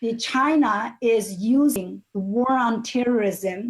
China is using the war on terrorism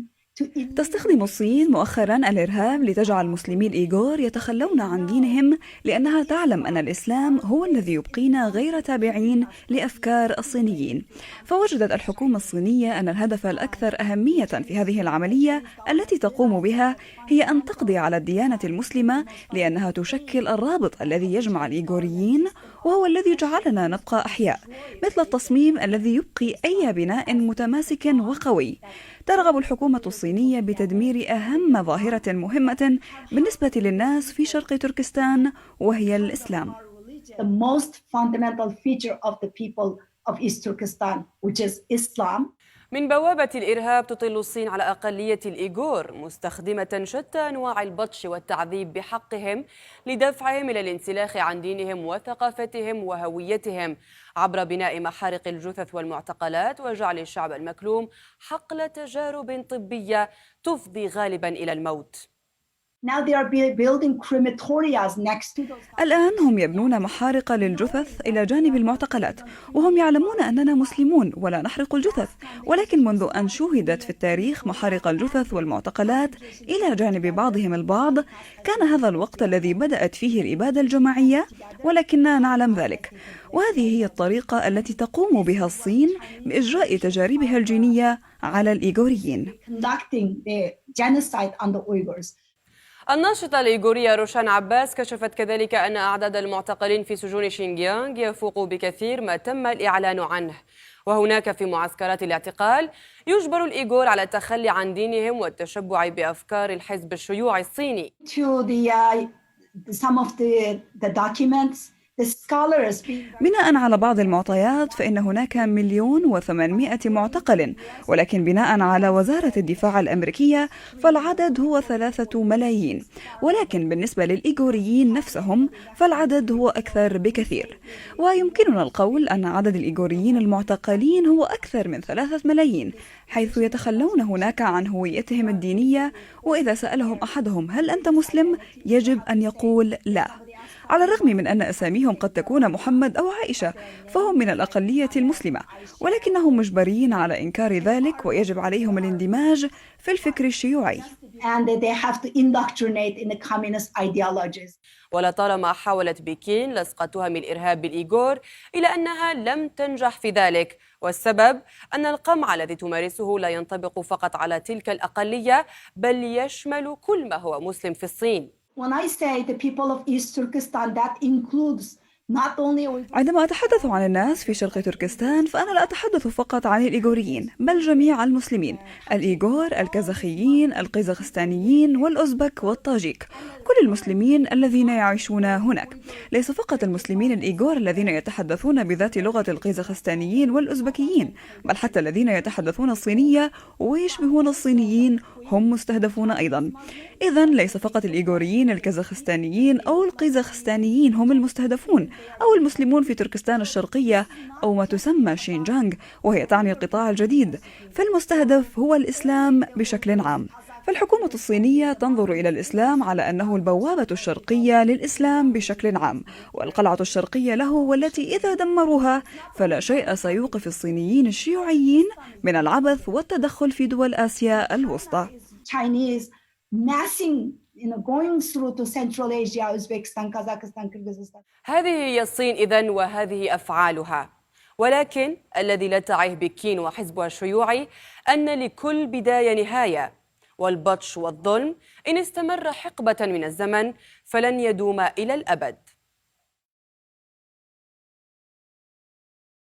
تستخدم الصين مؤخرا الإرهاب لتجعل مسلمي الإيغور يتخلون عن دينهم لأنها تعلم أن الإسلام هو الذي يبقينا غير تابعين لأفكار الصينيين. فوجدت الحكومة الصينية أن الهدف الأكثر أهمية في هذه العملية التي تقوم بها هي أن تقضي على الديانة المسلمة، لأنها تشكل الرابط الذي يجمع الإيغوريين وهو الذي جعلنا نبقى أحياء، مثل التصميم الذي يبقي أي بناء متماسك وقوي. ترغب الحكومة الصينية بتدمير أهم ظاهرة مهمة بالنسبة للناس في شرق تركستان، وهي الإسلام. The most fundamental feature of the people of East Turkestan, which is Islam. من بوابة الإرهاب تطل الصين على أقلية الإيغور، مستخدمة شتى أنواع البطش والتعذيب بحقهم لدفعهم إلى الانسلاخ عن دينهم وثقافتهم وهويتهم عبر بناء محارق الجثث والمعتقلات وجعل الشعب المكلوم حقل تجارب طبية تفضي غالبا إلى الموت. Now they are building crematorias next to those. الآن هم يبنون محارق للجثث إلى جانب المعتقلات، وهم يعلمون أننا مسلمون ولا نحرق الجثث، ولكن منذ أن شوهدت في التاريخ محارق الجثث والمعتقلات إلى جانب بعضهم البعض، كان هذا الوقت الذي بدأت فيه الإبادة الجماعية، ولكننا نعلم ذلك. وهذه هي الطريقة التي تقوم بها الصين بإجراء تجاربها الجينية على الإيغوريين. Conducting the genocide on the Uyghurs. الناشطة الإيغورية روشان عباس كشفت كذلك أن أعداد المعتقلين في سجون شينجيانغ يفوق بكثير ما تم الإعلان عنه، وهناك في معسكرات الاعتقال يجبر الإيغور على التخلي عن دينهم والتشبع بأفكار الحزب الشيوعي الصيني. Some of the documents. بناء على بعض المعطيات فإن هناك 1,800,000 معتقل، ولكن بناء على وزارة الدفاع الأمريكية فالعدد هو 3 ملايين، ولكن بالنسبة للإيغوريين نفسهم فالعدد هو أكثر بكثير. ويمكننا القول أن عدد الإيغوريين المعتقلين هو أكثر من 3 ملايين، حيث يتخلون هناك عن هويتهم الدينية، وإذا سألهم أحدهم هل أنت مسلم؟ يجب أن يقول لا. على الرغم من أن أساميهم قد تكون محمد أو عائشة، فهم من الأقلية المسلمة، ولكنهم مجبرين على إنكار ذلك، ويجب عليهم الاندماج في الفكر الشيوعي. ولطالما حاولت بكين لصق تهم الإرهاب بالإيغور، إلا أنها لم تنجح في ذلك، والسبب أن القمع الذي تمارسه لا ينطبق فقط على تلك الأقلية، بل يشمل كل ما هو مسلم في الصين. When I say the people of East Turkestan, that includes not only. عندما أتحدث عن الناس في شرق تركستان فأنا لا أتحدث فقط عن الإيغوريين، بل جميع المسلمين، الإيغور، الكازاخيين، القزاخستانيين والأوزبك والطاجيك، كل المسلمين الذين يعيشون هناك. ليس فقط المسلمين الإيغور الذين يتحدثون بذات لغة القزاخستانيين والأوزبكيين، بل حتى الذين يتحدثون الصينية ويشبهون الصينيين هم مستهدفون أيضا. إذن ليس فقط الإيغوريين الكازاخستانيين أو القزاخستانيين هم المستهدفون، أو المسلمون في تركستان الشرقية أو ما تسمى شينجانغ، وهي تعني القطاع الجديد، فالمستهدف هو الإسلام بشكل عام. فالحكومة الصينية تنظر إلى الإسلام على أنه البوابة الشرقية للإسلام بشكل عام، والقلعة الشرقية له، والتي إذا دمروها فلا شيء سيوقف الصينيين الشيوعيين من العبث والتدخل في دول آسيا الوسطى. going through to Central Asia, Uzbekistan, Kazakhstan, Kyrgyzstan. هذه هي الصين إذن، وهذه أفعالها. ولكن الذي لا تعيه بكين وحزبها الشيوعي أن لكل بداية نهاية، والبطش والظلم إن استمر حقبة من الزمن فلن يدوم إلى الأبد.